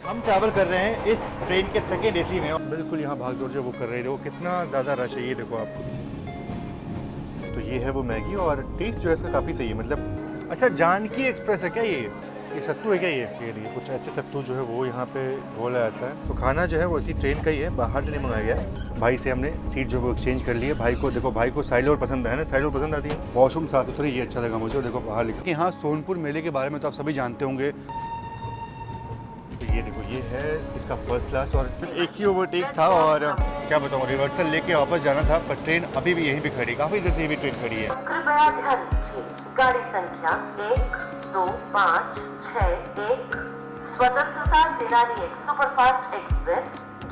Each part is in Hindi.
हम ट्रैवल कर रहे हैं इस ट्रेन के सेकेंड एसी में। बिल्कुल यहाँ भाग दौड़ जो वो कर रहे थे, वो कितना ज़्यादा रश है ये देखो आप। तो ये है वो मैगी और टेस्ट जो है इसका काफ़ी सही है। मतलब अच्छा, जानकी एक्सप्रेस है क्या ये सत्तू है क्या ये देखिए कुछ ऐसे सत्तू जो है वो यहाँ पे घोला जाता है। तो खाना जो है वो इसी ट्रेन का ही है, बाहर से नहीं मंगाया गया है। भाई से हमने सीट जो है वो एक्सचेंज कर ली है। भाई को देखो, भाई को साइलोर पसंद है ना, साइलोर पसंद आती है। वॉशरूम साथ उतरे, ये अच्छा लगा मुझे। देखो बाहर लिखा कि हाँ, सोनपुर मेले के बारे में तो आप सभी जानते होंगे। तो ये देखो, ये है इसका फर्स्ट क्लास और एक ही ओवरटेक था और क्या बताऊँ, रिवर्सल लेके वापस जाना था, पर ट्रेन अभी भी यहीं पे खड़ी, काफ़ी देर से ये भी ट्रेन खड़ी है। कृपया ध्यान दीजिए, गाड़ी संख्या 1, 2, 5, 6, 1 स्वतंत्रता सेनानी सुपरफास्ट एक्सप्रेस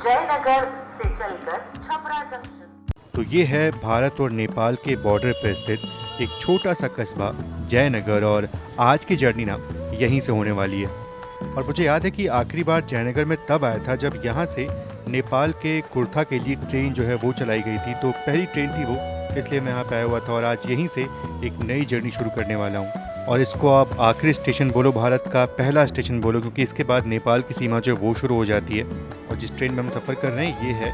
जयनगर से चलकर छपरा जंक्शन। तो ये है भारत और नेपाल के बॉर्डर पर स्थित एक छोटा सा कस्बा जयनगर और आज की जर्नी ना यहीं से होने वाली है। और मुझे याद है कि आखिरी बार जयनगर में तब आया था जब यहाँ से नेपाल के कुर्था के लिए ट्रेन जो है वो चलाई गई थी। तो पहली ट्रेन थी वो, इसलिए मैं यहाँ पे आया हुआ था और आज यहीं से एक नई जर्नी शुरू करने वाला हूँ। और इसको आप आखिरी स्टेशन बोलो, भारत का पहला स्टेशन बोलो, क्योंकि इसके बाद नेपाल की सीमा जो है वो शुरू हो जाती है। और जिस ट्रेन में हम सफ़र कर रहे हैं ये है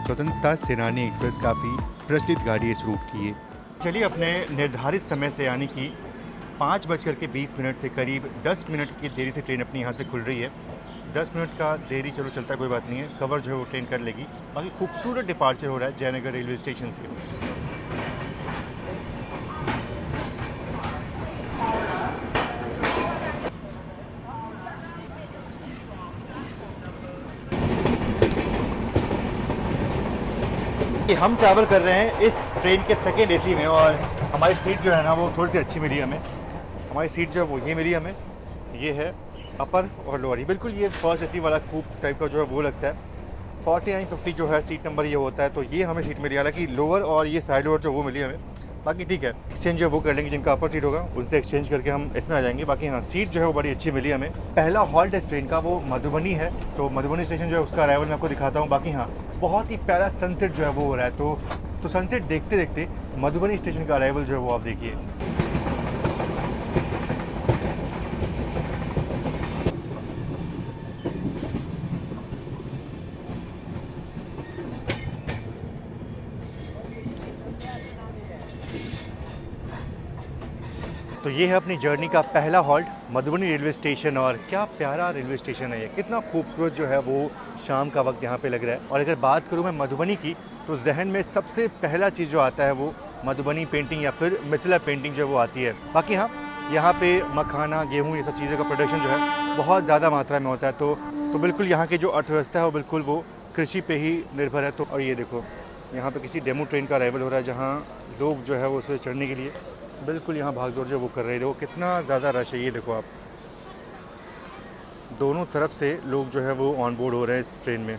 स्वतंत्रता सेनानी एक्सप्रेस, काफ़ी प्रचलित गाड़ी इस रूट की है। चलिए, अपने निर्धारित समय से यानी कि 5:20 से करीब 10 मिनट की देरी से ट्रेन अपनी यहाँ से खुल रही है। 10 मिनट का देरी चलो चलता है, कोई बात नहीं है, कवर जो है वो ट्रेन कर लेगी। बाकी खूबसूरत डिपार्चर हो रहा है जयनगर रेलवे स्टेशन से। हम ट्रैवल कर रहे हैं इस ट्रेन के सेकेंड एसी में और हमारी सीट जो है ना वो थोड़ी सी अच्छी मिली हमें। हमारी सीट जो है वो ये मिली हमें, ये है अपर और लोअर। बिल्कुल ये फर्स्ट एसी वाला कूप टाइप का जो है वो लगता है। 4950 जो है सीट नंबर ये होता है, तो ये हमें सीट मिली। हालांकि लोअर और ये साइड लोअर जो वो मिली हमें। बाकी ठीक है, एक्सचेंज जो है वो कर लेंगे, जिनका अपर सीट होगा उनसे एक्सचेंज करके हम इसमें आ जाएंगे। बाकी हाँ, सीट जो है वो बड़ी अच्छी मिली हमें। पहला हॉल्ट इस ट्रेन का वो मधुबनी है, तो मधुबनी स्टेशन जो है उसका अराइवल मैं आपको दिखाता हूँ। बाकी हाँ, बहुत ही प्यारा सनसेट जो है वो हो रहा है, तो सनसेट देखते देखते मधुबनी स्टेशन का अराइवल जो है वो आप देखिए। तो ये है अपनी जर्नी का पहला हॉल्ट मधुबनी रेलवे स्टेशन। और क्या प्यारा रेलवे स्टेशन है ये, कितना खूबसूरत जो है वो शाम का वक्त यहाँ पे लग रहा है। और अगर बात करूँ मैं मधुबनी की, तो जहन में सबसे पहला चीज़ जो आता है वो मधुबनी पेंटिंग या फिर मिथिला पेंटिंग जो वो आती है। बाकी हाँ, यहाँ पे मखाना, गेहूँ, ये सब चीज़ों का प्रोडक्शन जो है बहुत ज़्यादा मात्रा में होता है। तो बिल्कुल यहाँ की जो अर्थव्यवस्था है वो बिल्कुल वो कृषि पे ही निर्भर है। तो और ये देखो, यहाँ पे किसी डेमो ट्रेन का अराइवल हो रहा है, जहाँ लोग जो है वो उसे चढ़ने के लिए बिल्कुल यहाँ भाग दौड़ जो वो कर रहे थे। वो कितना ज़्यादा रश है ये देखो आप। दोनों तरफ से लोग जो है वो ऑन बोर्ड हो रहे हैं इस ट्रेन में।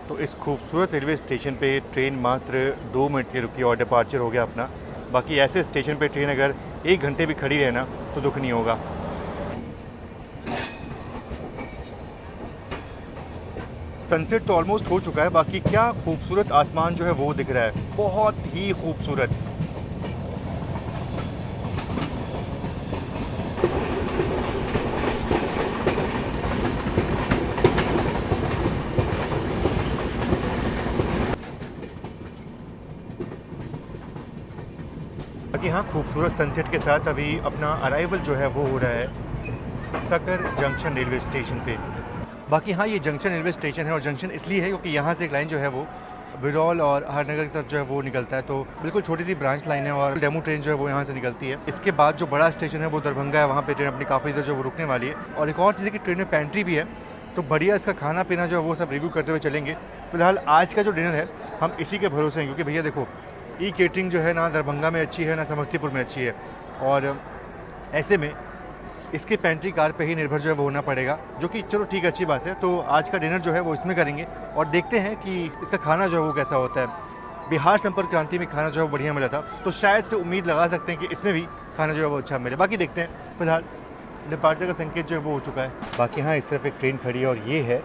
तो इस खूबसूरत रेलवे स्टेशन पे ट्रेन मात्र 2 मिनट की रुकी और डिपार्चर हो गया अपना। बाकी ऐसे स्टेशन पे ट्रेन अगर 1 घंटे भी खड़ी रहे ना तो दुख नहीं होगा। सनसेट तो ऑलमोस्ट हो चुका है। बाकी क्या खूबसूरत आसमान जो है वो दिख रहा है, बहुत ही खूबसूरत। बाकी हाँ, खूबसूरत सनसेट के साथ अभी अपना अराइवल जो है वो हो रहा है सकर जंक्शन रेलवे स्टेशन पे। बाकी हाँ, ये जंक्शन रेलवे स्टेशन है और जंक्शन इसलिए है क्योंकि यहाँ से एक लाइन जो है वो बिरौल और हरनगर की तरफ जो है वो निकलता है। तो बिल्कुल छोटी सी ब्रांच लाइन है और डेमो ट्रेन जो है वो यहाँ से निकलती है। इसके बाद जो बड़ा स्टेशन है वो दरभंगा है, वहाँ पे ट्रेन अपनी काफ़ी देर जो वो रुकने वाली है। और एक और चीज़ है कि ट्रेन में पेंट्री भी है, तो बढ़िया इसका खाना पीना जो है वो सब रिव्यू करते हुए चलेंगे। फिलहाल आज का जो डिनर है हम इसी के भरोसे हैं, क्योंकि भैया देखो, ई केटरिंग जो है ना दरभंगा में अच्छी है ना समस्तीपुर में अच्छी है, और ऐसे में इसके पेंट्री कार पे ही निर्भर जो है वो होना पड़ेगा, जो कि चलो ठीक है, अच्छी बात है। तो आज का डिनर जो है वो इसमें करेंगे और देखते हैं कि इसका खाना जो है वो कैसा होता है। बिहार संपर्क क्रांति में खाना जो है वो बढ़िया मिला था, तो शायद से उम्मीद लगा सकते हैं कि इसमें भी खाना जो है वो अच्छा मिले। बाकी देखते हैं, फिलहाल डिपार्चर का संकेत जो है वो हो चुका है। बाकी हाँ, इस तरफ एक ट्रेन खड़ी है और ये है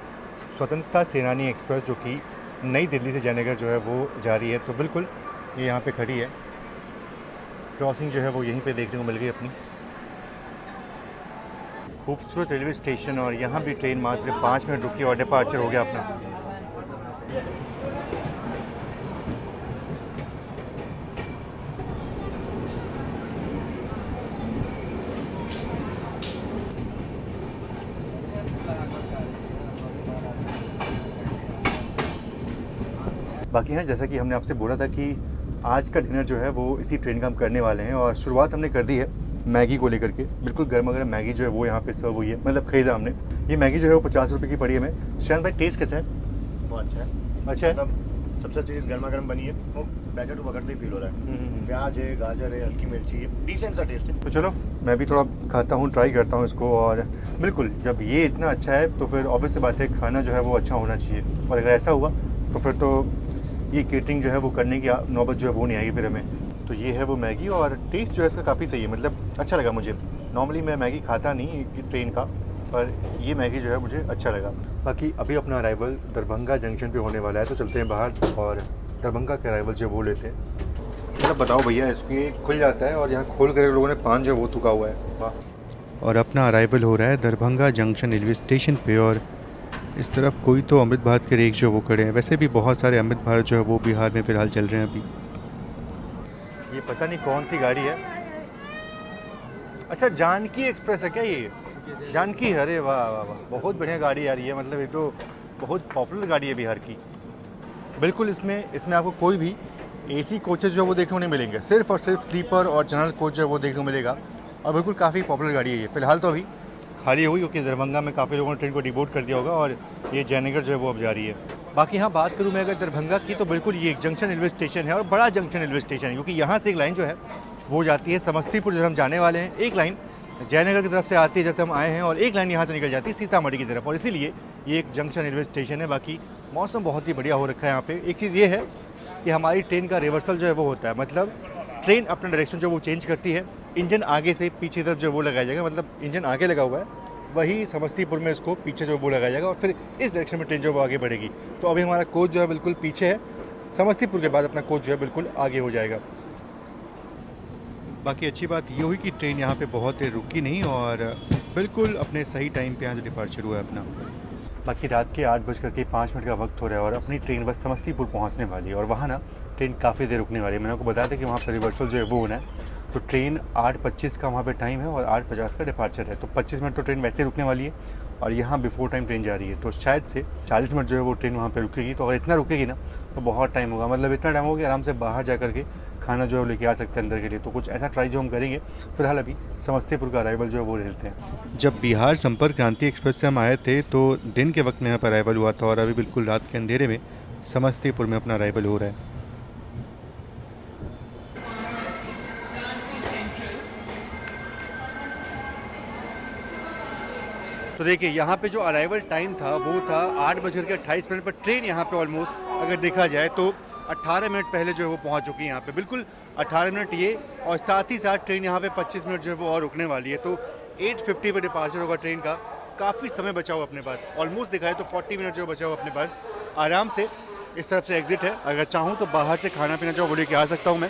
स्वतंत्रता सेनानी एक्सप्रेस, जो कि नई दिल्ली से जयनगर जो है वो जा रही है। तो बिल्कुल ये यहाँ पे खड़ी है। क्रॉसिंग जो है वो यहीं पे देखने को मिल गई अपनी। खूबसूरत रेलवे स्टेशन, और यहाँ भी ट्रेन मात्र 5 मिनट रुकी और डिपार्चर हो गया अपना। बाकी हैं, जैसा कि हमने आपसे बोला था कि आज का डिनर जो है वो इसी ट्रेन का हम करने वाले हैं, और शुरुआत हमने कर दी है मैगी को लेकर के। बिल्कुल गर्मा गर्म मैगी जो है वो यहाँ पे सर्व हुई है, मतलब ख़रीदा हमने। ये मैगी जो है वो 50 रुपये की पड़ी है हमें। शायद भाई टेस्ट कैसा है? बहुत अच्छा है। अच्छा है। मतलब सबसे चीज़ गर्मा गर्म बनी है, वो पैकेट पकड़ते ही फील हो रहा है। प्याज है, गाजर है, हल्की मिर्ची है, डिसेंट सा टेस्ट है। तो चलो मैं भी थोड़ा खाता हूँ, ट्राई करता हूँ इसको। और बिल्कुल जब ये इतना अच्छा है तो फिर ऑब्वियस सी बात है खाना जो है वो अच्छा होना चाहिए, और अगर ऐसा हुआ तो फिर तो ये केटरिंग जो है वो करने की नौबत जो है वो नहीं आएगी फिर हमें। तो ये है वो मैगी, और टेस्ट जो है इसका काफ़ी सही है, मतलब अच्छा लगा मुझे। नॉर्मली मैं मैगी खाता नहीं ट्रेन का, पर ये मैगी जो है मुझे अच्छा लगा। बाकी अभी अपना अराइवल दरभंगा जंक्शन पे होने वाला है, तो चलते हैं बाहर और दरभंगा के अराइवल जो वो लेते हैं। मतलब बताओ भैया, इसके खुल जाता है और यहाँ खोल कर लोगों ने पान जो है वो थूका हुआ है। वाह। और अपना अराइवल हो रहा है दरभंगा जंक्शन रेलवे स्टेशन पे, और इस तरफ कोई तो अमृत भारत के रेक जो वो खड़े हैं। वैसे भी बहुत सारे अमृत भारत जो है वो बिहार में फ़िलहाल चल रहे हैं अभी। ये पता नहीं कौन सी गाड़ी है। अच्छा, जानकी एक्सप्रेस है क्या ये? जानकी, अरे वाह वाह वाह, बहुत बढ़िया गाड़ी आ रही है। मतलब ये तो बहुत पॉपुलर गाड़ी है बिहार की। बिल्कुल इसमें आपको कोई भी एसी कोचेस जो है वो देखने को नहीं मिलेंगे, सिर्फ और सिर्फ स्लीपर और जनरल कोच जो है वो देखने को मिलेगा। और बिल्कुल काफ़ी पॉपुलर गाड़ी है ये। फ़िलहाल तो अभी खाली हुई क्योंकि दरभंगा में काफ़ी लोगों ने ट्रेन को डिबोर्ट कर दिया होगा, और ये जयनगर जो है वो अब जा रही है। बाकी यहाँ बात करूँ मैं अगर दरभंगा की, तो बिल्कुल ये एक जंक्शन रेलवे स्टेशन है, और बड़ा जंक्शन रेलवे स्टेशन है, क्योंकि यहाँ से एक लाइन जो है वो जाती है समस्तीपुर जो हम जाने वाले हैं। एक लाइन जयनगर की तरफ से आती है जैसे हम आए हैं, और एक लाइन यहाँ से निकल जाती है सीतामढ़ी की तरफ, और इसीलिए ये एक जंक्शन रेलवे स्टेशन है। बाकी मौसम बहुत ही बढ़िया हो रखा है यहाँ पे। एक चीज़ ये है कि हमारी ट्रेन का रिवर्सल जो है वो होता है, मतलब ट्रेन अपना डायरेक्शन जो वो चेंज करती है। इंजन आगे से पीछे तरफ जो वो लगाया जाएगा, मतलब इंजन आगे लगा हुआ है, वही समस्तीपुर में इसको पीछे जो वो लगाया जाएगा, और फिर इस डायरेक्शन में ट्रेन जो वो आगे बढ़ेगी। तो अभी हमारा कोच जो है बिल्कुल पीछे है, समस्तीपुर के बाद अपना कोच जो है बिल्कुल आगे हो जाएगा। बाकी अच्छी बात ये हुई कि ट्रेन यहाँ पे बहुत देर रुकी नहीं, और बिल्कुल अपने सही टाइम पे यहाँ से डिपार्चर हुआ है अपना। बाकी रात के 8:05 का वक्त हो रहा है, और अपनी ट्रेन बस समस्तीपुर पहुँचने वाली है, और वहाँ ना ट्रेन काफ़ी देर रुकने वाली है। मैंने आपको बताया था कि वहाँ पर रिवर्सल जो है वो होना है। तो ट्रेन 8:25 का वहाँ पे टाइम है, और 8:50 का डिपार्चर है। तो 25 मिनट तो ट्रेन वैसे रुकने वाली है, और यहाँ बिफोर टाइम ट्रेन जा रही है, तो शायद से 40 मिनट जो है वो ट्रेन वहाँ पे रुकेगी। तो अगर इतना रुकेगी ना तो बहुत टाइम होगा, मतलब इतना टाइम होगा कि आराम से बाहर जा करके खाना जो है लेके आ सकते हैं अंदर के लिए। तो कुछ ऐसा ट्राई जो हम करेंगे। फिलहाल अभी समस्तीपुर का अराइवल जो है वो लेते हैं। जब बिहार संपर्क क्रांति एक्सप्रेस से हम आए थे तो दिन के वक्त में यहाँ पर अराइवल हुआ था, और अभी बिल्कुल रात के अंधेरे में समस्तीपुर में अपना अराइवल हो रहा है। तो देखिए यहाँ पे जो अराइवल टाइम था वो था 8:28 पर ट्रेन यहाँ पे ऑलमोस्ट अगर देखा जाए तो 18 मिनट पहले जो है वो पहुँच चुकी है यहाँ पे, बिल्कुल 18 मिनट ये, और साथ ही साथ ट्रेन यहाँ पे 25 मिनट जो है वो और रुकने वाली है। तो 8:50 पे डिपार्चर होगा ट्रेन का। काफ़ी समय बचा हुआ अपने पास, ऑलमोस्ट देखा है तो 40 मिनट जो बचा हुआ अपने पास। आराम से इस तरफ से एग्जिट है, अगर चाहूँ तो बाहर से खाना पीना जो वो लेके आ सकता हूँ मैं।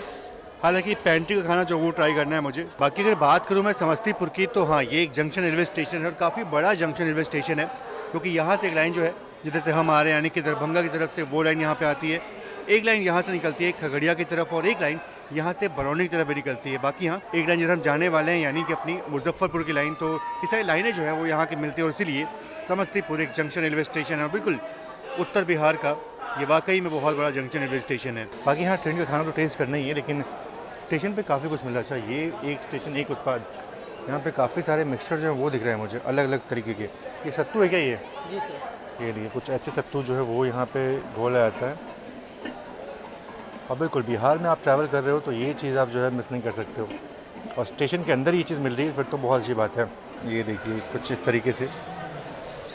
हालांकि पेंट्री का खाना जो वो ट्राई करना है मुझे। बाकी अगर बात करूँ मैं समस्तीपुर की, तो हाँ ये एक जंक्शन रेलवे स्टेशन है, और काफ़ी बड़ा जंक्शन रेलवे स्टेशन है, क्योंकि यहाँ से एक लाइन जो है जिधर से हम आ रहे हैं यानी कि दरभंगा की तरफ से, वो लाइन यहाँ पे आती है। एक लाइन यहाँ से निकलती है खगड़िया की तरफ, और एक लाइन यहाँ से बरौनी की तरफ भी निकलती है। बाकी यहाँ एक लाइन जिधर हम जाने वाले हैं यानी कि अपनी मुजफ्फरपुर की लाइन। तो ये सारी लाइनें जो है वो यहाँ की मिलती है, और इसीलिए समस्तीपुर एक जंक्शन रेलवे स्टेशन है, और बिल्कुल उत्तर बिहार का ये वाकई में बहुत बड़ा जंक्शन रेलवे स्टेशन है। बाकी यहाँ ट्रेन का खाना तो टेस्ट करना ही है, लेकिन स्टेशन पे काफ़ी कुछ मिला। अच्छा, ये एक स्टेशन एक उत्पाद, यहाँ पे काफ़ी सारे मिक्सचर जो है वो दिख रहे हैं मुझे अलग अलग तरीके के। ये सत्तू है क्या ये? जी सर। ये देखिए कुछ ऐसे सत्तू जो है वो यहाँ पे घोला जाता है। और बिल्कुल बिहार में आप ट्रैवल कर रहे हो तो ये चीज़ आप जो है मिस नहीं कर सकते हो, और स्टेशन के अंदर ये चीज़ मिल रही है फिर तो बहुत अच्छी बात है। ये देखिए कुछ इस तरीके से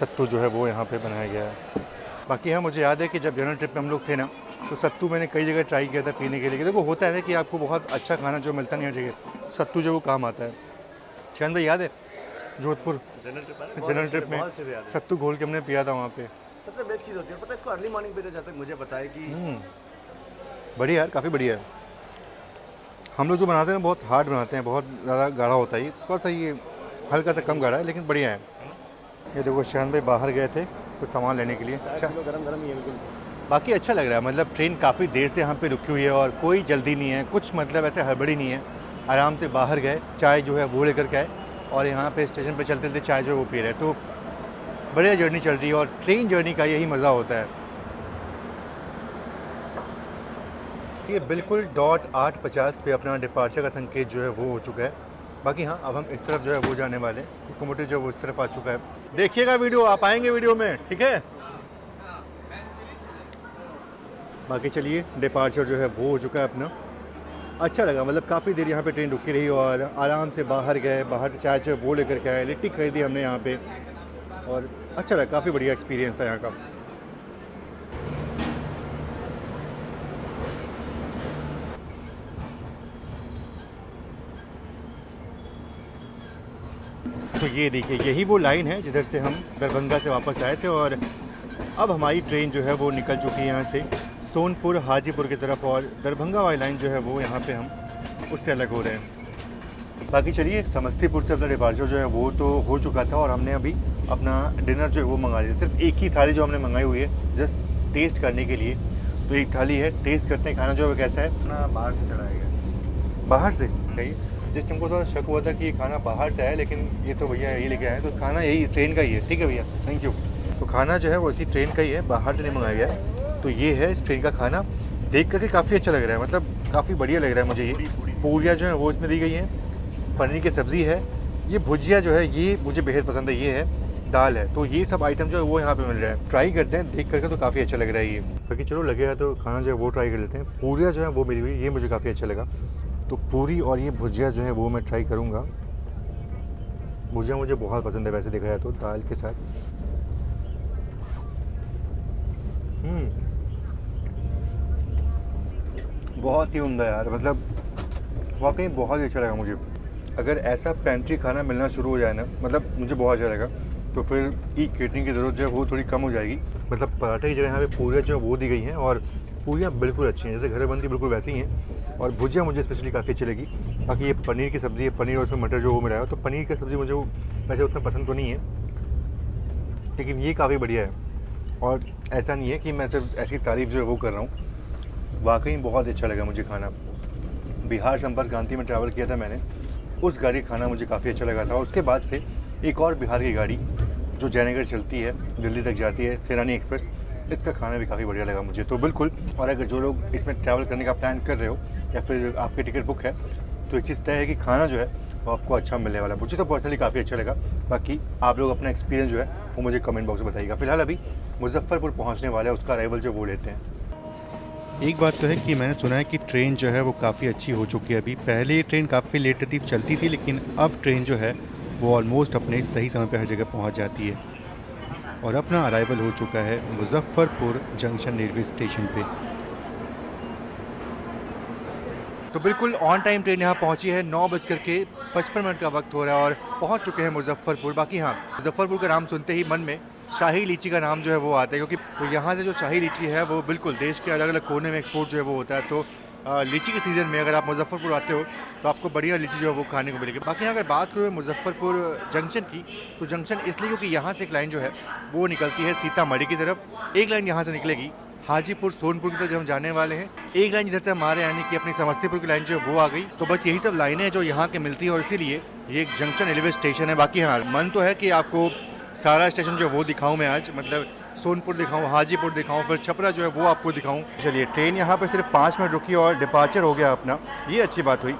सत्तू जो है वो यहाँ पे बनाया गया है। बाकी हाँ मुझे याद है कि जब जनरल ट्रिप में हम लोग थे ना, तो सत्तू मैंने कई जगह ट्राई किया था पीने के लिए। देखो होता है ना कि आपको बहुत अच्छा खाना जो मिलता नहीं हर जगह, सत्तू जो वो काम आता है। चंद भाई याद है जोधपुर जनरल ट्रिप में सत्तू घोल के हमने पिया था वहाँ पे। सबसे बेस्ट चीज़ होती है पता है, इसको अर्ली मॉर्निंग पे जहाँ तक मुझे पता है कि बढ़िया यार, काफ़ी बढ़िया है। हम लोग जो बनाते हैं बहुत हार्ड बनाते हैं, बहुत ज़्यादा गाढ़ा होता है, ये थोड़ा सा ये हल्का सा कम गाढ़ा है लेकिन बढ़िया है। ये देखो शान भाई बाहर गए थे कुछ सामान लेने के लिए। अच्छा गरम गरम ही है बिल्कुल। बाकी अच्छा लग रहा है, मतलब ट्रेन काफ़ी देर से यहाँ पे रुकी हुई है और कोई जल्दी नहीं है, कुछ मतलब ऐसे हड़बड़ी नहीं है। आराम से बाहर गए, चाय जो है वो लेकर के आए और यहाँ पे स्टेशन पे चलते थे चाय जो वो पी रहे, तो बढ़िया जर्नी चल रही है और ट्रेन जर्नी का यही मज़ा होता है। ये बिल्कुल .8:50 पे अपना डिपार्चर का संकेत जो है वो हो चुका है। बाकी हाँ, अब हम इस तरफ जो है वो जाने वाले, लोकोमोटिव जो है वो इस तरफ आ चुका है। देखिएगा वीडियो, आप आएंगे वीडियो में, ठीक है। बाकी चलिए, डिपार्चर जो है वो हो चुका है अपना। अच्छा लगा, मतलब काफ़ी देर यहाँ पे ट्रेन रुकी रही और आराम से बाहर गए, बाहर से चाय जो है वो लेकर के आए, लिट्टी खरीदी हमने यहाँ पे और अच्छा लगा, काफ़ी बढ़िया एक्सपीरियंस था यहाँ का। तो ये देखिए, यही वो लाइन है जिधर से हम दरभंगा से वापस आए थे और अब हमारी ट्रेन जो है वो निकल चुकी है यहाँ से सोनपुर हाजीपुर की तरफ और दरभंगा वाली लाइन जो है वो यहाँ पे हम उससे अलग हो रहे हैं। बाकी चलिए, समस्तीपुर से अपना डिपार्चर जो है वो तो हो चुका था और हमने अभी अपना डिनर जो है वो मंगा लिया। सिर्फ एक ही थाली जो हमने मंगाई हुई है जस्ट टेस्ट करने के लिए, तो एक थाली है, टेस्ट करते हैं खाना जो है कैसा है। अपना बाहर से चढ़ाया गया। बाहर से कहिए, जिस हमको थोड़ा शक हुआ था कि ये खाना बाहर से आया, लेकिन ये तो भैया यही लेके आए, तो खाना यही ट्रेन का ही है। ठीक है भैया, थैंक यू। तो खाना जो है वो इसी ट्रेन का ही है, बाहर से नहीं मंगाया गया है। तो ये है इस ट्रेन का खाना, देख करके काफ़ी अच्छा लग रहा है, मतलब काफ़ी बढ़िया लग रहा है मुझे। ये पूरियाँ जो है वो इसमें दी गई हैं, पनीर की सब्ज़ी है, ये भुजिया जो है ये मुझे बेहद पसंद है, ये है दाल है, तो ये सब आइटम जो है वो यहाँ पे मिल रहा है। ट्राई करते हैं, देख करके तो काफ़ी अच्छा लग रहा है ये। बाकी चलो लगेगा तो खाना जो है वो ट्राई कर लेते हैं। पूरियाँ जो है वो मिली हुई, ये मुझे काफ़ी अच्छा लगा, तो पूरी और ये भुजिया जो है वो मैं ट्राई करूँगा। भुजिया मुझे बहुत पसंद है वैसे देखा जाए तो, दाल के साथ। बहुत ही उम्दा यार, मतलब वाकई बहुत ही अच्छा लगा मुझे। अगर ऐसा पेंट्री खाना मिलना शुरू हो जाए ना, मतलब मुझे बहुत अच्छा लगा, तो फिर ई केटरिंग की ज़रूरत जो है वो थोड़ी कम हो जाएगी। मतलब पराठे की जगह यहाँ पे पूरियाँ जो है वो दी गई हैं और पूरियाँ बिल्कुल अच्छी हैं, जैसे घर बनती बिल्कुल वैसी ही हैं। और भुजिया मुझे स्पेशली काफ़ी अच्छी लगी। बाकी ये पनीर की सब्ज़ी है, पनीर और उसमें मटर जो वो मिला है, तो पनीर की सब्ज़ी मुझे वैसे उतना पसंद तो नहीं है, लेकिन ये काफ़ी बढ़िया है। और ऐसा नहीं है कि मैं सिर्फ ऐसी तारीफ़ जो है वो कर रहा हूँ, वाकई बहुत अच्छा लगा मुझे खाना। बिहार संपर्क क्रांति में ट्रैवल किया था मैंने, उस गाड़ी खाना मुझे काफ़ी अच्छा लगा था। उसके बाद से एक और बिहार की गाड़ी जो जयनगर चलती है, दिल्ली तक जाती है, सैलानी एक्सप्रेस, इसका खाना भी काफ़ी बढ़िया लगा मुझे। तो बिल्कुल, और अगर जो लोग इसमें ट्रैवल करने का प्लान कर रहे हो या फिर आपकी टिकट बुक है, तो एक चीज़ तय है कि खाना जो है वो आपको अच्छा मिलने वाला है। मुझे तो पर्सनली काफ़ी अच्छा लगा। बाकी आप लोग अपना एक्सपीरियंस जो है वो मुझे कमेंट बॉक्स में बताइएगा। फिलहाल अभी मुजफ्फरपुर पहुँचने वाला है, उसका अराइवल जो वो लेते हैं। एक बात तो है कि मैंने सुना है कि ट्रेन जो है वो काफ़ी अच्छी हो चुकी है अभी। पहले ये ट्रेन काफ़ी लेट चलती थी, लेकिन अब ट्रेन जो है वो ऑलमोस्ट अपने सही समय पे हर जगह पहुंच जाती है और अपना अराइवल हो चुका है मुजफ्फरपुर जंक्शन रेलवे स्टेशन पे। तो बिल्कुल ऑन टाइम ट्रेन यहाँ पहुँची है, 9:55 का वक्त हो रहा है और पहुँच चुके हैं मुजफ्फरपुर। बाकी हाँ, मुजफ्फरपुर का नाम सुनते ही मन में शाही लीची का नाम जो है वो आता है, क्योंकि तो यहाँ से जो शाही लीची है वो बिल्कुल देश के अलग अलग कोने में एक्सपोर्ट जो है वो होता है। तो लीची के सीज़न में अगर आप मुजफ्फरपुर आते हो तो आपको बढ़िया लीची जो है वो खाने को मिलेगी। बाकी अगर बात करूँ मुजफ्फरपुर जंक्शन की, तो जंक्शन इसलिए क्योंकि यहाँ से एक लाइन जो है वो निकलती है सीतामढ़ी की तरफ, एक लाइन यहाँ से निकलेगी हाजीपुर सोनपुर की तरफ जब हम जाने वाले हैं, एक लाइन जिधर से हमारे यानी कि अपनी समस्तीपुर की लाइन जो है वो आ गई। तो बस यही सब लाइनें जो यहाँ के मिलती हैं और इसीलिए ये एक जंक्शन रेलवे स्टेशन है। बाकी हाँ, मन तो है कि आपको सारा स्टेशन जो है वो दिखाऊं मैं आज, मतलब सोनपुर दिखाऊं, हाजीपुर दिखाऊं, फिर छपरा जो है वो आपको दिखाऊं। चलिए, ट्रेन यहाँ पे सिर्फ 5 मिनट रुकी और डिपार्चर हो गया अपना, ये अच्छी बात हुई।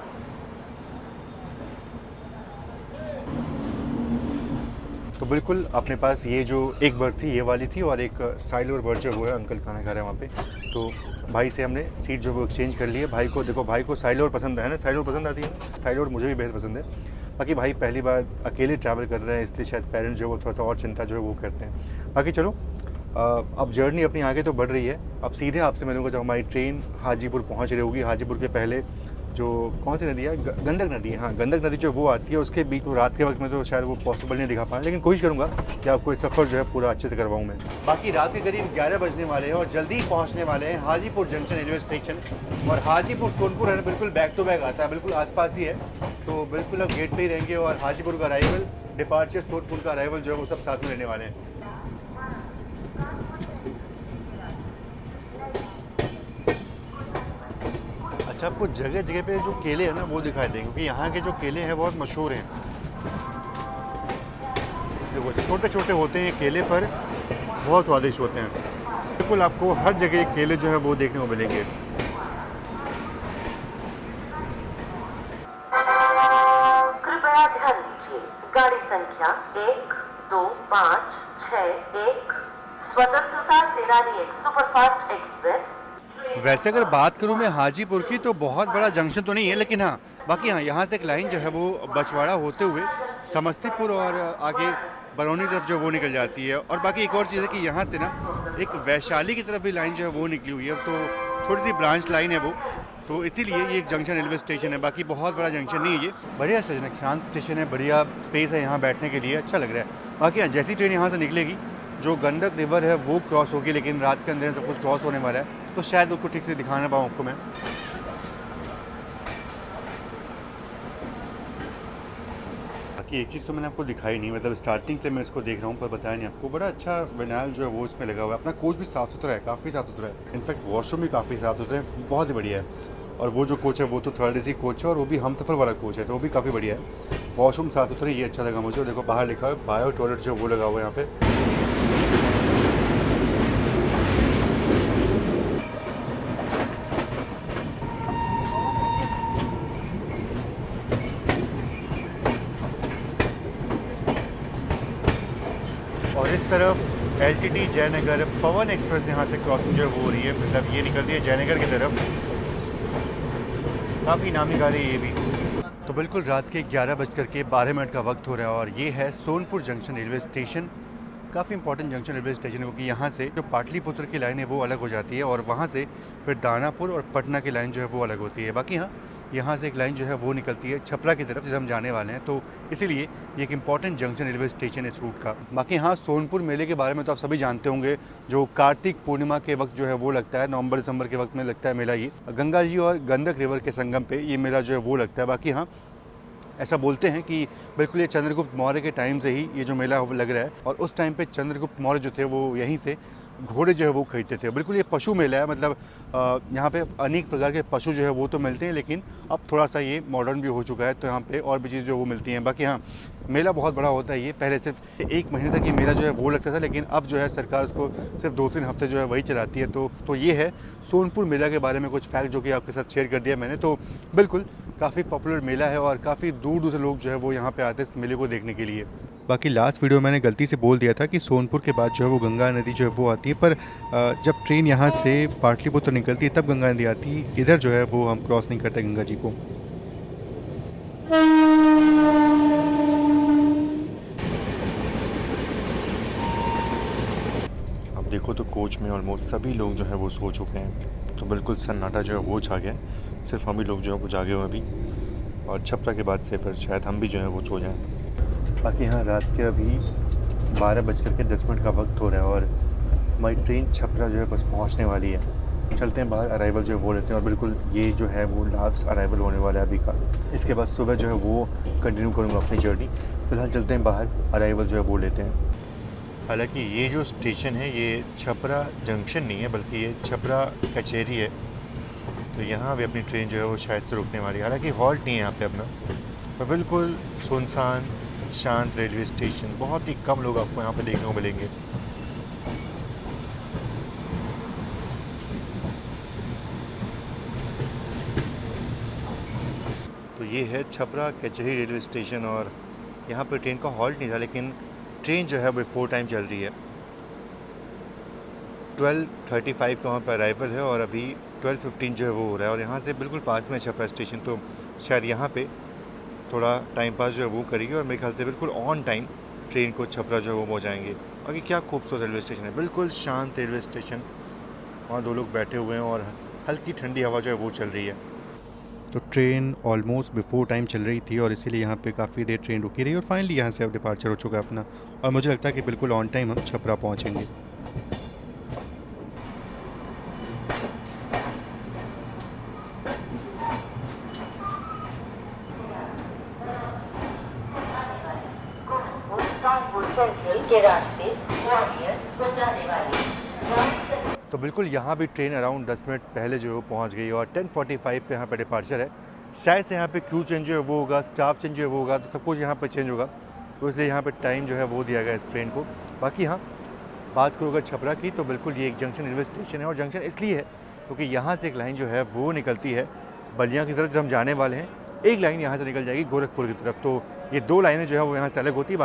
तो बिल्कुल अपने पास ये जो एक बर्थ थी ये वाली थी और एक साइड और बर्थ जो वो है, अंकल खाना खा रहे हैं वहाँ पे। तो भाई से हमने सीट जो वो एक्सचेंज कर ली है। भाई को देखो, भाई को साइड और पसंद है ना, साइड और पसंद आती है, साइड और मुझे भी बेहद पसंद है। बाकी भाई पहली बार अकेले ट्रैवल कर रहे हैं, इसलिए शायद पेरेंट्स जो है वो थोड़ा सा और चिंता जो है वो करते हैं। बाकी चलो, अब जर्नी अपनी आगे तो बढ़ रही है। अब सीधे आपसे मिलूंगा जब हमारी ट्रेन हाजीपुर पहुंच रही होगी। हाजीपुर के पहले जो कौन सी नदी है, गंडक नदी है, हाँ गंडक नदी जो वो आती है उसके बीच, तो रात के वक्त में तो शायद वो पॉसिबल नहीं दिखा पाए, लेकिन कोशिश करूँगा कि आपको ये सफ़र जो है पूरा अच्छे से करवाऊँ मैं। बाकी रात के करीब 11 बजने वाले हैं और जल्दी ही पहुँचने वाले हैं हाजीपुर जंक्शन रेलवे स्टेशन। और हाजीपुर सोनपुर है बिल्कुल बैक टू बैक आता है, बिल्कुल आसपास ही है, तो बिल्कुल अब गेट पे ही रहेंगे और हाजीपुर का अराइवल, डिपार्चर, सोनपुर का अराइवल जो है वो सब साथ में रहने वाले हैं। अच्छा, आपको जगह जगह पे जो केले हैं ना वो दिखाई देंगे, क्योंकि यहाँ के जो केले हैं बहुत मशहूर हैं। देखो छोटे छोटे होते हैं केले, पर बहुत स्वादिष्ट होते हैं। बिल्कुल आपको हर जगह केले जो है वो देखने को मिलेंगे। कृपया ध्यान दीजिए, गाड़ी संख्या 1, 2, 5, 6, 1 स्वतंत्रता सेनानी सुपरफास्ट एक्सप्रेस। वैसे अगर बात करूँ मैं हाजीपुर की, तो बहुत बड़ा जंक्शन तो नहीं है, लेकिन हाँ बाकी हाँ यहाँ से एक लाइन जो है वो बछवाड़ा होते हुए समस्तीपुर और आगे बरौनी तरफ जो वो निकल जाती है। और बाकी एक और चीज़ है कि यहाँ से ना एक वैशाली की तरफ भी लाइन जो है वो निकली हुई है, तो छोटी सी ब्रांच लाइन है वो, तो इसीलिए ये एक जंक्शन रेलवे स्टेशन है। बाकी बहुत बड़ा जंक्शन नहीं है ये, बढ़िया स्टेशन है, शांत स्टेशन है, बढ़िया स्पेस है यहाँ बैठने के लिए, अच्छा लग रहा है। बाकी हाँ जैसी ट्रेन यहाँ से निकलेगी, जो गंडक रिवर है वो क्रॉस होगी, लेकिन रात के अंदर सब कुछ क्रॉस होने वाला है, तो शायद उसको ठीक से दिखा ना पाऊँ आपको मैं। बाकी एक चीज़ तो मैंने आपको दिखाई नहीं, मतलब स्टार्टिंग से मैं इसको देख रहा हूँ पर बताया नहीं आपको। बड़ा अच्छा विनाइल जो है वो इसमें लगा हुआ है। अपना कोच भी साफ़ सुथरा है, काफ़ी साफ़ सुथरा है, इनफैक्ट वॉशरूम भी काफ़ी साफ़ सुथरा है, बहुत ही बढ़िया है। और वो जो कोच है वो तो थर्ड एसी कोच है, और वो भी हम सफ़र वाला कोच है, तो वो भी काफ़ी बढ़िया है। वॉशरूम साफ़ सुथरा, ये अच्छा लगा मुझे। और देखो बाहर लिखा है बायो टॉयलेट जो वो लगा हुआ है यहाँ पे। और इस तरफ LTT जयनगर पवन एक्सप्रेस यहाँ से क्रॉसिंग जो है वो हो रही है, मतलब ये निकल रही है जयनगर की तरफ। काफ़ी नामी गाड़ी है ये भी। तो बिल्कुल रात के 11:12 का वक्त हो रहा है और ये है सोनपुर जंक्शन रेलवे स्टेशन। काफ़ी इंपॉर्टेंट जंक्शन रेलवे स्टेशन है, क्योंकि यहाँ से जो पाटलिपुत्र की लाइन है वो अलग हो जाती है और वहाँ से फिर दानापुर और पटना की लाइन जो है वो अलग होती है। बाकी हाँ यहाँ से एक लाइन जो है वो निकलती है छपरा की तरफ, जिसे हम जाने वाले हैं, तो इसीलिए ये एक इंपॉर्टेंट जंक्शन रेलवे स्टेशन है इस रूट का। बाकी हाँ सोनपुर मेले के बारे में तो आप सभी जानते होंगे, जो कार्तिक पूर्णिमा के वक्त जो है वो लगता है, नवंबर दिसंबर के वक्त में लगता है मेला। ये गंगा जी और गंडक रिवर के संगम पे ये मेला जो है वो लगता है। बाकी हाँ ऐसा बोलते हैं कि बिल्कुल ये चंद्रगुप्त मौर्य के टाइम से ही ये जो मेला लग रहा है, और उस टाइम पे चंद्रगुप्त मौर्य जो थे वो यहीं से घोड़े जो है वो खरीदते थे। बिल्कुल ये पशु मेला है, मतलब यहाँ पे अनेक प्रकार के पशु जो है वो तो मिलते हैं, लेकिन अब थोड़ा सा ये मॉडर्न भी हो चुका है, तो यहाँ पे और भी चीज़ जो वो मिलती हैं। बाकी हाँ मेला बहुत बड़ा होता है ये, पहले सिर्फ 1 महीने तक ये मेला जो है वो लगता था, लेकिन अब जो है सरकार उसको सिर्फ 2-3 हफ्ते जो है वही चलाती है। तो ये है सोनपुर मेला के बारे में कुछ फैक्ट जो कि आपके साथ शेयर कर दिया मैंने। तो बिल्कुल काफ़ी पॉपुलर मेला है और काफ़ी दूर दूर से लोग जो है वो यहाँ पे आते हैं इस मेले को देखने के लिए। बाकी लास्ट वीडियो मैंने गलती से बोल दिया था कि सोनपुर के बाद जो है वो गंगा नदी जो है वो आती है, पर जब ट्रेन यहाँ से पाटलिपुत्र निकलती है तब गंगा नदी आती है, इधर जो है वो हम क्रॉस नहीं करते गंगा जी को। अब देखो तो कोच में ऑलमोस्ट सभी लोग जो है वो सो चुके हैं, तो बिल्कुल सन्नाटा जो है वो छा गया, सिर्फ हम ही लोग जो है वो जागे हुए अभी, और छपरा के बाद से फिर शायद हम भी जो है वो सो जाएं। बाकी हाँ रात के अभी 12:10 का वक्त हो रहा है और हमारी ट्रेन छपरा जो है बस पहुंचने वाली है। चलते हैं बाहर, अराइवल जो है वो लेते हैं, और बिल्कुल ये जो है वो लास्ट अराइवल होने वाला है अभी का। इसके बाद सुबह जो है वो कंटिन्यू करूँगा अपनी जर्नी। फ़िलहाल चलते हैं बाहर, अराइवल जो है वो लेते हैं। हालांकि ये जो स्टेशन है ये छपरा जंक्शन नहीं है, बल्कि ये छपरा कचहरी है, तो यहाँ भी अपनी ट्रेन जो है वो शायद से रुकने वाली है। हालांकि हॉल्ट नहीं है यहाँ पे अपना, पर बिल्कुल सुनसान शांत रेलवे स्टेशन, बहुत ही कम लोग आपको यहाँ पे देखने को मिलेंगे। तो ये है छपरा कचहरी रेलवे स्टेशन, और यहाँ पे ट्रेन का हॉल्ट नहीं था, लेकिन ट्रेन जो है वो 4 टाइम चल रही है। 12:35 का वहाँ पर अराइवल है और अभी 12:15 जो है वो हो रहा है, और यहाँ से बिल्कुल पास में छपरा स्टेशन, तो शायद यहाँ पे थोड़ा टाइम पास जो है वो करेगी, और मेरे ख्याल से बिल्कुल ऑन टाइम ट्रेन को छपरा जो है वो पहुँच जाएंगे। बाकी क्या खूबसूरत रेलवे स्टेशन है, बिल्कुल शांत रेलवे स्टेशन। वहाँ 2 लोग बैठे हुए हैं और हल्की ठंडी हवा जो है वो चल रही है। तो ट्रेन ऑलमोस्ट बिफोर टाइम चल रही थी और इसीलिए यहाँ पे काफ़ी देर ट्रेन रुकी रही और फाइनली यहाँ से अब डिपार्चर हो चुका है अपना, और मुझे लगता है कि बिल्कुल ऑन टाइम हम छपरा पहुँचेंगे। सेंट्रल के रास्ते ग्वालियर को जाने वाली तो बिल्कुल यहाँ भी ट्रेन अराउंड 10 मिनट पहले जो है पहुँच गई और 10:45 पे यहाँ पे डिपार्चर है। शायद से यहाँ पे क्रू चेंज जो है वो होगा, स्टाफ चेंज जो है वो होगा, तो सब कुछ यहाँ पे चेंज होगा, तो इसलिए यहाँ पे टाइम जो है वो दिया गया इस ट्रेन को। बाकी हाँ, बात करूँ अगर छपरा की तो बिल्कुल ये एक जंक्शन रेलवे स्टेशन है और जंक्शन इसलिए है क्योंकि यहाँ से एक लाइन जो है वो निकलती है बलिया की तरफ, जब हम जाने वाले हैं एक लाइन यहाँ से निकल जाएगी गोरखपुर की तरफ। तो ये 2 लाइनें जो है वो यहाँ से अलग होती है।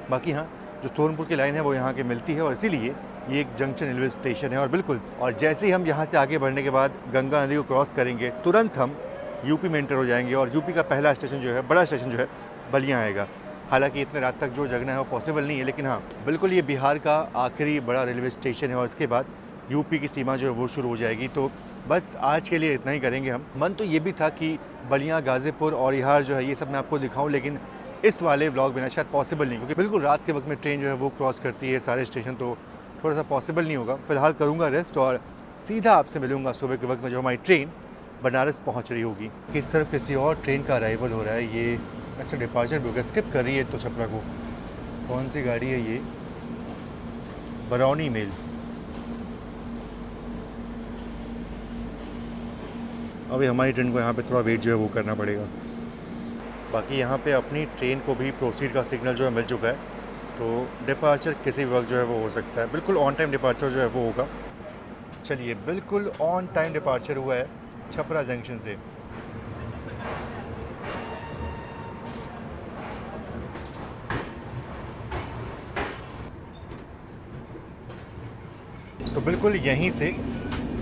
बाकी हाँ जो सोनपुर की लाइन है वो यहाँ के मिलती है और इसीलिए ये एक जंक्शन रेलवे स्टेशन है। और जैसे ही हम यहाँ से आगे बढ़ने के बाद गंगा नदी को क्रॉस करेंगे तुरंत हम यूपी में एंटर हो जाएंगे और यूपी का पहला स्टेशन जो है, बड़ा स्टेशन जो है, बलिया आएगा। हालांकि इतने रात तक जो जगना है वो पॉसिबल नहीं है, लेकिन हाँ बिल्कुल ये बिहार का आखिरी बड़ा रेलवे स्टेशन है और इसके बाद यूपी की सीमा जो है वो शुरू हो जाएगी। तो बस आज के लिए इतना ही करेंगे हम। मन तो ये भी था कि बलिया, गाज़ीपुर और बिहार जो है ये सब मैं आपको दिखाऊँ, लेकिन इस वाले व्लॉग में ना शायद पॉसिबल नहीं, क्योंकि बिल्कुल रात के वक्त में ट्रेन जो है वो क्रॉस करती है सारे स्टेशन, तो थोड़ा सा पॉसिबल नहीं होगा। फिलहाल करूँगा रेस्ट और सीधा आपसे मिलूँगा सुबह के वक्त में जो हमारी ट्रेन बनारस पहुँच रही होगी। किस तरफ किसी और ट्रेन का अराइवल हो रहा है। ये अच्छा डिपार्चर भी होगा, स्किप कर रही है तो छपरा को। कौन सी गाड़ी है ये? बरौनी मेल। अभी हमारी ट्रेन को यहाँ पे थोड़ा वेट जो है वो करना पड़ेगा। बाकी यहाँ पे अपनी ट्रेन को भी प्रोसीड का सिग्नल जो है मिल चुका है, तो डिपार्चर किसी भी वक्त जो है वो हो सकता है। बिल्कुल ऑन टाइम डिपार्चर जो है वो होगा। चलिए, बिल्कुल ऑन टाइम डिपार्चर हुआ है छपरा जंक्शन से। तो बिल्कुल यहीं से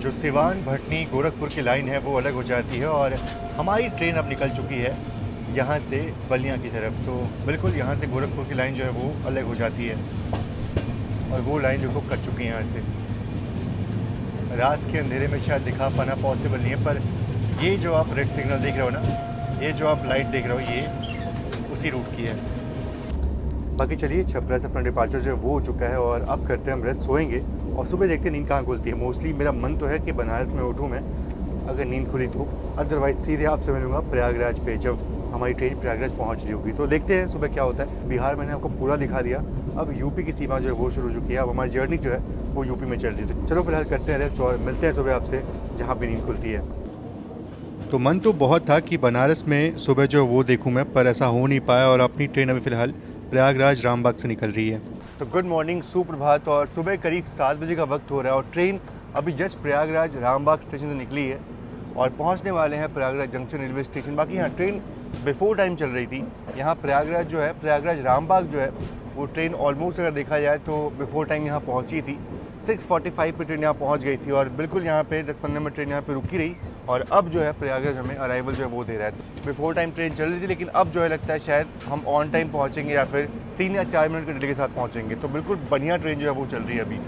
जो सिवान, भटनी, गोरखपुर की लाइन है वो अलग हो जाती है और हमारी ट्रेन अब निकल चुकी है यहाँ से बलिया की तरफ। तो बिल्कुल यहाँ से गोरखपुर की लाइन जो है वो अलग हो जाती है और वो लाइन जो कट चुकी है यहाँ से। रात के अंधेरे में शायद दिखा पाना पॉसिबल नहीं है, पर ये जो आप रेड सिग्नल देख रहे हो ना, ये जो आप लाइट देख रहे हो, ये उसी रूट की है। बाकी चलिए, छपरा से अपना डिपार्चर जो है वो हो चुका है और अब करते हैं हम रेस्ट, सोएंगे और सुबह देखते हैं नींद कहाँ खुलती है। मोस्टली मेरा मन तो है कि बनारस में उठूँ मैं, अगर नींद खुली तो। अदरवाइज सीधे आपसे मिलूँगा प्रयागराज पे, जब हमारी ट्रेन प्रयागराज पहुँच रही होगी। तो देखते हैं सुबह क्या होता है। बिहार मैंने आपको पूरा दिखा दिया, अब यूपी की सीमा जो है वो शुरू हो चुकी है। अब हमारी जर्नी जो है वो यूपी में चल रही है। चलो फिलहाल करते हैं रेस्ट और मिलते हैं सुबह आपसे जहाँ भी नींद खुलती है। तो मन तो बहुत था कि बनारस में सुबह जो वो देखूँ मैं, पर ऐसा हो नहीं पाया और अपनी ट्रेन अभी फ़िलहाल प्रयागराज रामबाग से निकल रही है। तो गुड मॉर्निंग, सुप्रभात। और सुबह करीब 7 बजे का वक्त हो रहा है और ट्रेन अभी जस्ट प्रयागराज रामबाग स्टेशन से निकली है और पहुंचने वाले हैं प्रयागराज जंक्शन रेलवे स्टेशन। बाकी यहाँ ट्रेन बिफोर टाइम चल रही थी। यहाँ प्रयागराज जो है, प्रयागराज रामबाग जो है, वो ट्रेन ऑलमोस्ट अगर देखा जाए तो बिफोर टाइम यहाँ पहुँची थी। 6:45 पे ट्रेन यहाँ पहुँच गई थी और बिल्कुल यहाँ पे 10-15 मिनट ट्रेन यहाँ पे रुकी रही और अब जो है प्रयागराज हमें अराइवल जो है वो दे रहा है। बिफोर टाइम ट्रेन चल रही थी, लेकिन अब जो है लगता है शायद हम ऑन टाइम पहुँचेंगे या फिर 3 या 4 मिनट के डिले के साथ पहुँचेंगे। तो बिल्कुल बढ़िया ट्रेन जो है वो चल रही है अभी।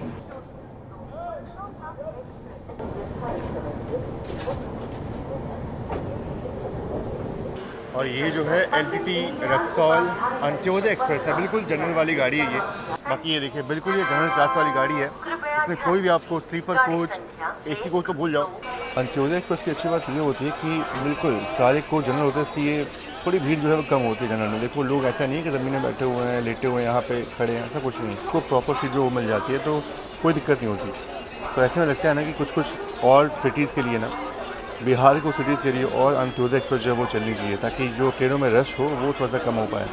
और ये जो है LTT रक्सौल अंत्योदय एक्सप्रेस है, बिल्कुल जनरल वाली गाड़ी है ये। बाकी ये देखिए, बिल्कुल ये जनरल क्लास वाली गाड़ी है, इसमें कोई भी आपको स्लीपर कोच, AC कोच तो भूल जाओ। अंत्योदय एक्सप्रेस की अच्छी बात ये होती है कि बिल्कुल सारे कोच जनरल होते हैं, इसलिए थोड़ी भीड़ जो है वो कम होती है जनरल में। देखो, लोग ऐसा नहीं है कि ज़मीन में बैठे हुए हैं, लेटे हुए हैं, यहाँ पे खड़े हैं, ऐसा कुछ नहीं। इसको प्रॉपर सीट जो मिल जाती है तो कोई दिक्कत नहीं होती। तो ऐसे में लगता है ना कि कुछ और सिटीज़ के लिए ना, बिहार को सिटीज़ के लिए और अंत्योदय एक्सप्रेस जो है वो चलनी चाहिए, ताकि जो ट्रेनों में रश हो वो थोड़ा सा कम हो पाए।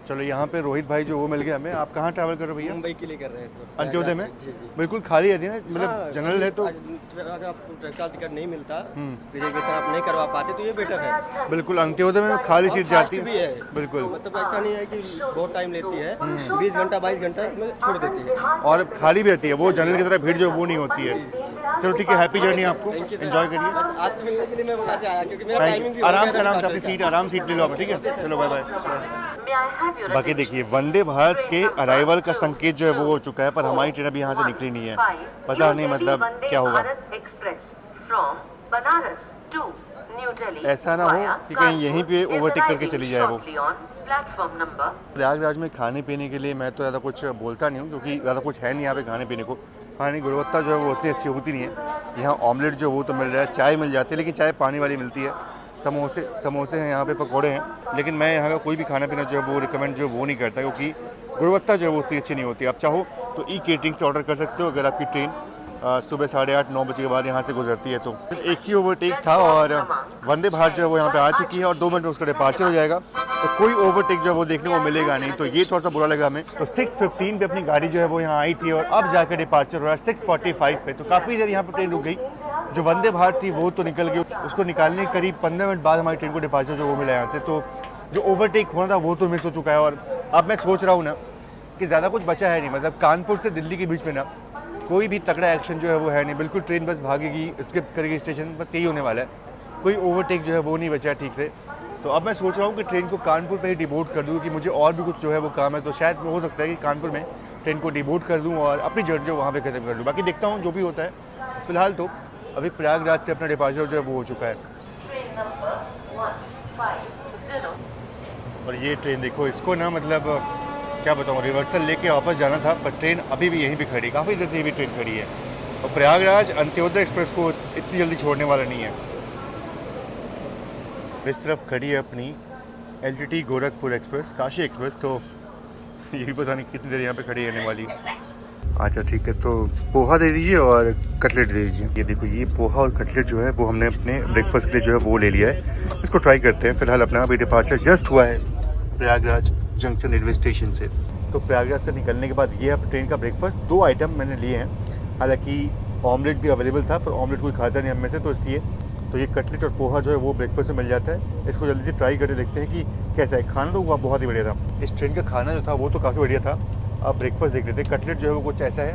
चलो, यहाँ पे रोहित भाई जो वो मिल गया हमें। आप कहाँ ट्रैवल कर रहे हो भैया? मुंबई के लिए कर रहे हैं इसको। अंत्योदय में जी जी। बिल्कुल खाली रहती है ना, मतलब जनरल है तो अगर आपको तत्काल टिकट नहीं मिलता, रिजर्वेशन आप नहीं करवा पाते तो ये बेटर है। बिल्कुल अंत्योदय में खाली सीट जाती भी है बिल्कुल। मतलब ऐसा नहीं है कि बहुत टाइम लेती है, 20 घंटा 22 घंटा में छोड़ देती है और खाली भी रहती है। वो जनरल की तरह भीड़ जो वो नहीं होती है। चलो ठीक है, हैप्पी जर्नी आपको, एंजॉय करिए। बस आपसे मिलने के लिए मैं वहाँ से आया, क्योंकि मेरा टाइमिंग भी आराम से अपनी सीट आराम सीट ले लो आप, ठीक है? चलो बाय बाय। बाकी देखिए, वंदे भारत के अराइवल का संकेत जो है वो हो चुका है, पर हमारी ट्रेन अभी यहाँ से निकली नहीं है। पता नहीं मतलब क्या होगा। Express from Banaras to New Delhi ऐसा ना हो कि कहीं यहीं पे ओवरटेक करके चली जाए वो। Platform number. प्रयागराज में खाने पीने के लिए मैं तो ज़्यादा कुछ बोलता नहीं हूँ क्योंकि ज़्यादा कुछ है नहीं यहाँ पे खाने पीने को। खाने की गुणवत्ता जो है वो उतनी अच्छी होती नहीं है। यहाँ ऑमलेट जो वो तो मिल रहा है, चाय मिल जाती है लेकिन चाय पानी वाली मिलती है। समोसे हैं यहाँ पे, पकौड़े हैं, लेकिन मैं यहाँ का कोई भी खाना पीना जो है वो रिकमेंड जो है वो नहीं करता क्योंकि गुणवत्ता जो है वो उतनी अच्छी नहीं होती। आप चाहो तो ई केटरिंग से ऑर्डर कर सकते हो अगर आपकी ट्रेन सुबह 8:30-9 बजे के बाद यहाँ से गुजरती है। तो एक ही ओवरटेक था और वंदे भारत जो है वो यहाँ पे आ चुकी है और 2 मिनट में उसका डिपार्चर हो जाएगा, तो कोई ओवरटेक जो है वो देखने को मिलेगा नहीं। तो ये थोड़ा सा बुरा लगा हमें। तो 6:15 पे अपनी गाड़ी जो है वो यहाँ आई थी और अब जाकर डिपार्चर हो रहा है 6:45 पे। तो काफ़ी देर यहाँ पर ट्रेन रुक गई। जो वंदे भारत थी वो तो निकल गई, उसको निकालने के करीब 15 मिनट बाद हमारी ट्रेन को डिपार्चर जो वो मिला यहाँ से। तो जो ओवरटेक होना था वो तो मिस हो चुका है। और अब मैं सोच रहा हूँ ना कि ज़्यादा कुछ बचा है नहीं, मतलब कानपुर से दिल्ली के बीच में ना कोई भी तगड़ा एक्शन जो है वो है नहीं। बिल्कुल ट्रेन बस भागेगी, स्किप करेगी स्टेशन, बस यही होने वाला है। कोई ओवरटेक जो है वो नहीं बचा है ठीक से। तो अब मैं सोच रहा हूँ कि ट्रेन को कानपुर पे ही डिबोर्ट कर दूँ कि मुझे और भी कुछ जो है वो काम है। तो शायद हो सकता है कि कानपुर में ट्रेन को डिबोर्ट कर दूँ और अपनी जर्नी जो वहाँ पे ख़त्म कर दूँ। बाकी देखता हूँ जो भी होता है। फिलहाल तो अभी प्रयागराज से अपना डिपार्चर जो है वो हो चुका है। Train number 150। और ये ट्रेन देखो, इसको ना मतलब क्या बताऊँ, रिवर्सल लेके वापस जाना था पर ट्रेन अभी भी यहीं पे खड़ी, काफ़ी देर से ये भी ट्रेन खड़ी है। और प्रयागराज अंत्योदय एक्सप्रेस को इतनी जल्दी छोड़ने वाला नहीं है। इस तरफ खड़ी है अपनी LTT Gorakhpur express, Kashi express. तो ये भी पता नहीं कितनी देर यहाँ पे खड़ी रहने वाली। अच्छा ठीक है, तो पोहा दे दीजिए और कटलेट दे दीजिए। ये देखो, ये पोहा और कटलेट जो है वो हमने अपने ब्रेकफास्ट के लिए जो है वो ले लिया है। इसको ट्राई करते हैं। फिलहाल अपना अभी डिपार्चर जस्ट हुआ है प्रयागराज जंक्शन रेलवे स्टेशन से। तो प्रयागराज से निकलने के बाद ये अब ट्रेन का ब्रेकफास्ट 2 आइटम मैंने लिए हैं। हालांकि ऑमलेट भी अवेलेबल था पर ऑमलेट कोई खाता नहीं हम में से, तो इसलिए तो ये कटलेट और पोहा जो है वो ब्रेकफास्ट में मिल जाता है। इसको जल्दी से ट्राई करके देखते हैं कि कैसा है। खाना तो वो बहुत ही बढ़िया था। इस ट्रेन का खाना जो था वो तो काफ़ी बढ़िया था। अब ब्रेकफास्ट देख लेते हैं। कटलेट जो है वो कुछ ऐसा है,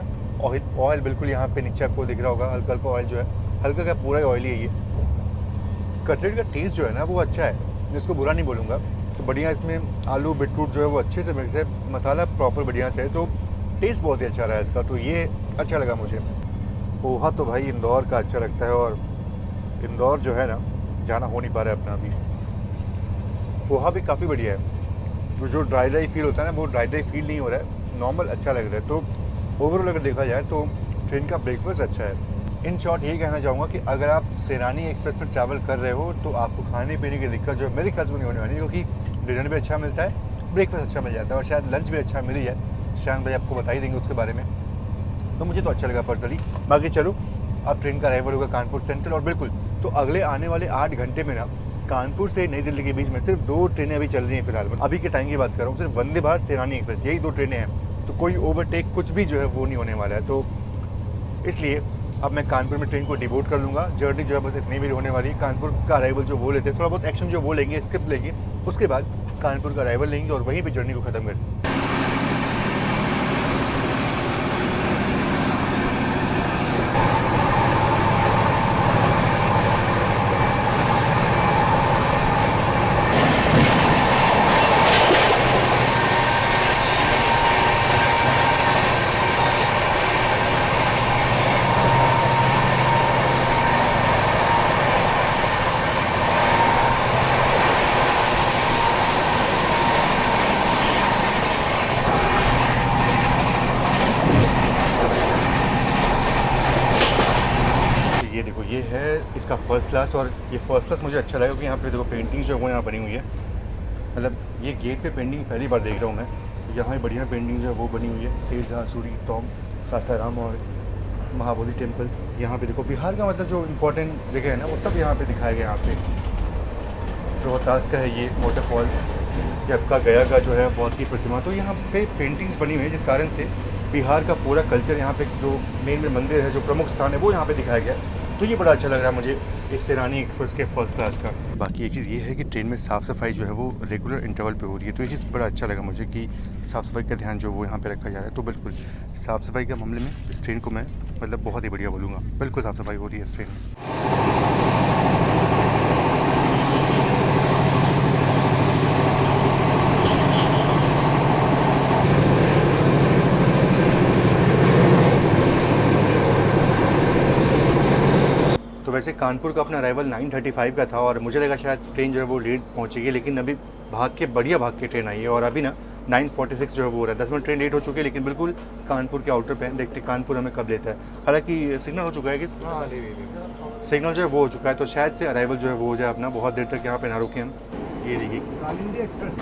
ऑयल बिल्कुल यहाँ पे नीचे आपको दिख रहा होगा, हल्का हल्का ऑयल जो है, हल्का क्या पूरा ऑयली है ये। कटलेट का टेस्ट जो है ना वो अच्छा है, मैं इसको बुरा नहीं बोलूँगा। तो बढ़िया, इसमें आलू बीटरूट जो है वो अच्छे से मिक्स है, मसाला प्रॉपर बढ़िया से है, तो टेस्ट बहुत ही अच्छा रहा है इसका। तो ये अच्छा लगा मुझे। पोहा तो भाई इंदौर का अच्छा लगता है और इंदौर जो है ना जाना हो नहीं पा रहा है अपना अभी। पोहा भी काफ़ी बढ़िया है। जो ड्राई फील होता है ना वो ड्राई फील नहीं हो रहा है, नॉर्मल अच्छा लग रहा है। तो ओवरऑल अगर देखा जाए तो ट्रेन का ब्रेकफास्ट अच्छा है। इन शॉर्ट ये कहना चाहूँगा कि अगर आप सैलानी एक्सप्रेस में ट्रैवल कर रहे हो तो आपको खाने पीने की दिक्कत जो है मेरे ख्याल से नहीं होने वाली, क्योंकि डिनर भी अच्छा मिलता है, ब्रेकफास्ट अच्छा मिल जाता है और शायद लंच भी अच्छा मिल ही जाए। शायद भाई आपको बता ही देंगे उसके बारे में। तो मुझे तो अच्छा लगा पर्सनली। बाकी चलो, अब ट्रेन का अराइवल होगा कानपुर सेंट्रल और बिल्कुल तो अगले आने वाले 8 घंटे में ना कानपुर से नई दिल्ली के बीच में सिर्फ 2 ट्रेनें अभी चल रही हैं फिलहाल। अभी के टाइम की बात कर रहा हूँ, सिर्फ वंदे भारत सैलानी एक्सप्रेस, यही 2 ट्रेनें हैं। तो कोई ओवरटेक कुछ भी जो है वो नहीं होने वाला है। तो इसलिए अब मैं कानपुर में ट्रेन को डिवोट कर लूँगा। जर्नी जो है बस इतनी भी होने वाली है। कानपुर का अराइवल जो वो लेते हैं, थोड़ा बहुत एक्शन जो वो लेंगे, स्क्रिप्ट लेंगे, उसके बाद कानपुर का अराइवल लेंगे और वहीं पर जर्नी को ख़त्म कर। ये देखो, ये है इसका फर्स्ट क्लास और ये फर्स्ट क्लास मुझे अच्छा लगा क्योंकि यहाँ पे देखो पेंटिंग जो है वो यहाँ बनी हुई है। मतलब ये गेट पे पेंटिंग पहली बार देख रहा हूँ मैं। यहाँ बढ़िया पेंटिंग जो है वो बनी हुई है, शेरशाह सूरी टॉम सासाराम और महाबोधि टेम्पल। यहाँ पे देखो बिहार का मतलब जो इम्पोर्टेंट जगह है ना वो सब यहाँ पे दिखाया गया। यहाँ पे रोहतास का है ये वाटरफॉल, ये आपका गया का जो है बहुत की प्रतिमा। तो यहाँ पे पेंटिंग्स बनी हुई है जिस कारण से बिहार का पूरा कल्चर यहाँ पे जो मेन मंदिर है, जो प्रमुख स्थान है वो यहाँ पे दिखाया गया। तो ये बड़ा अच्छा लग रहा है मुझे इस सैलानी एक्सप्रेस के फर्स्ट क्लास का। बाकी एक चीज़ ये है कि ट्रेन में साफ़ सफाई जो है वो रेगुलर इंटरवल पे हो रही है। तो ये चीज़ बड़ा अच्छा लगा मुझे कि साफ़ सफाई का ध्यान जो वो यहाँ पे रखा जा रहा है। तो बिल्कुल साफ़ सफाई के मामले में इस ट्रेन को मैं मतलब बहुत ही बढ़िया बोलूँगा। बिल्कुल साफ़ सफाई हो रही है इस ट्रेन में। तो वैसे कानपुर का अपना अराइवल 9:35 का था और मुझे लगा शायद ट्रेन जो है वो लेट पहुँचेगी, लेकिन अभी बढ़िया भाग के ट्रेन आई है और अभी ना 9:46 जो है वो हो रहा है। 10 मिनट ट्रेन लेट हो चुकी है, लेकिन बिल्कुल कानपुर के आउटर पे हैं। देखते कानपुर हमें कब लेता है। हालांकि सिग्नल हो चुका है कि सिग्नल जो है वो हो चुका है, तो शायद से अराइवल जो है वो हो जाए अपना। बहुत देर तक यहाँ पे ना रुके हम। ये देखिए कालिंदी एक्सप्रेस,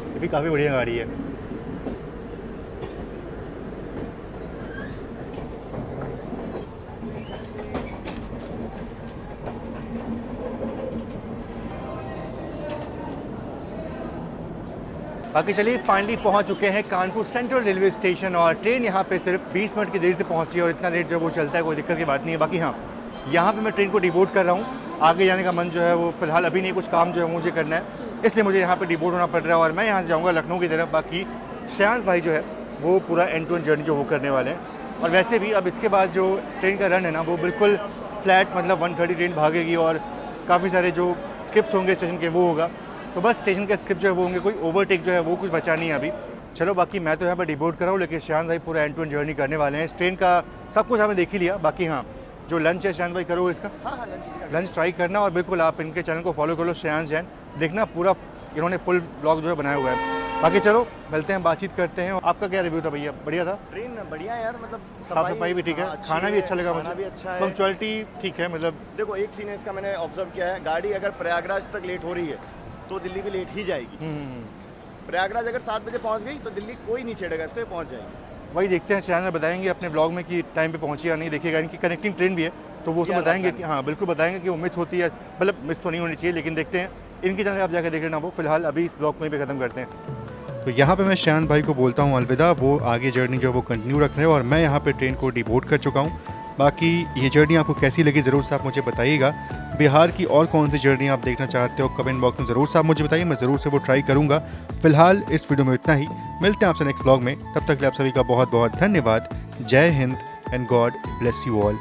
ये भी काफ़ी बढ़िया गाड़ी है। बाकी चलिए फाइनली पहुंच चुके हैं कानपुर सेंट्रल रेलवे स्टेशन और ट्रेन यहाँ पे सिर्फ 20 मिनट की देरी से पहुंची है और इतना लेट जो वो चलता है, कोई दिक्कत की बात नहीं है। बाकी हाँ, यहाँ पे मैं ट्रेन को डिबोर्ड कर रहा हूँ। आगे जाने का मन जो है वो फिलहाल अभी नहीं, कुछ काम जो है मुझे करना है, इसलिए मुझे यहाँ पे डिबोर्ड होना पड़ रहा है और मैं यहाँ से जाऊँगा लखनऊ की तरफ। बाकी श्रेयांश भाई जो है वो पूरा एंड टू एंड जर्नी जो वो करने वाले हैं। और वैसे भी अब इसके बाद जो ट्रेन का रन है ना वो बिल्कुल फ्लैट, मतलब 130 ट्रेन भागेगी और काफ़ी सारे जो स्किप्स होंगे स्टेशन के वो होगा। तो बस स्टेशन के स्किप जो है वो होंगे, कोई ओवरटेक जो है वो कुछ बचा नहीं है अभी। चलो बाकी मैं तो यहाँ पर डिबोर्ड कर रहा हूँ, लेकिन श्रेयांश भाई पूरा एंड टू एंड जर्नी करने वाले हैं। इस ट्रेन का सब कुछ हमें देख ही लिया। बाकी हाँ, जो लंच है श्रेयांश भाई करो इसका, लंच ट्राई करना और बिल्कुल आप इनके चैनल को फॉलो कर लो, श्रेयांश जैन, देखना पूरा इन्होंने फुल ब्लॉग जो है बनाया हुआ है। बाकी चलो मिलते हैं, बातचीत करते हैं। आपका क्या रिव्यू था भैया? बढ़िया था? ट्रेन बढ़िया है यार, मतलब साफ सफाई भी ठीक है, खाना भी अच्छा लगा मुझे, भी अच्छा है, पंक्चुअलिटी ठीक है। मतलब देखो एक सीन है इसका मैंने ऑब्जर्व किया है, गाड़ी अगर प्रयागराज तक लेट हो रही है तो दिल्ली भी लेट ही जाएगी। प्रयागराज अगर 7 बजे पहुंच गई तो दिल्ली कोई नहीं छेड़ेगा इसको, ये पहुंच जाएगी। वही देखते हैं, श्रेयांश बताएंगे अपने ब्लॉग में कि टाइम पे पहुंची या नहीं। देखिएगा इनकी कनेक्टिंग ट्रेन भी है तो वो सब बताएंगे कि हाँ बिल्कुल बताएंगे कि वो मिस होती है, मतलब मिस तो नहीं होनी चाहिए, लेकिन देखते हैं इनकी चैनल आप जाकर देख लेना। वो फिलहाल अभी इस ब्लॉग में पे ख़त्म करते हैं। तो यहाँ पे मैं श्रेयांश भाई को बोलता हूँ अलविदा, वो आगे जर्नी जो है वो कंटिन्यू रख रहे हैं और मैं यहाँ पे ट्रेन को डिबोर्ड कर चुका हूँ। बाकी ये जर्नी आपको कैसी लगी ज़रूर से आप मुझे बताइएगा। बिहार की और कौन सी जर्नी आप देखना चाहते हो कमेंट बॉक्स में ज़रूर से आप मुझे बताइए, मैं ज़रूर से वो ट्राई करूँगा। फिलहाल इस वीडियो में इतना ही, मिलते हैं आपसे नेक्स्ट ब्लॉग में, तब तक के लिए आप सभी का बहुत बहुत धन्यवाद। जय Hind and God bless you all.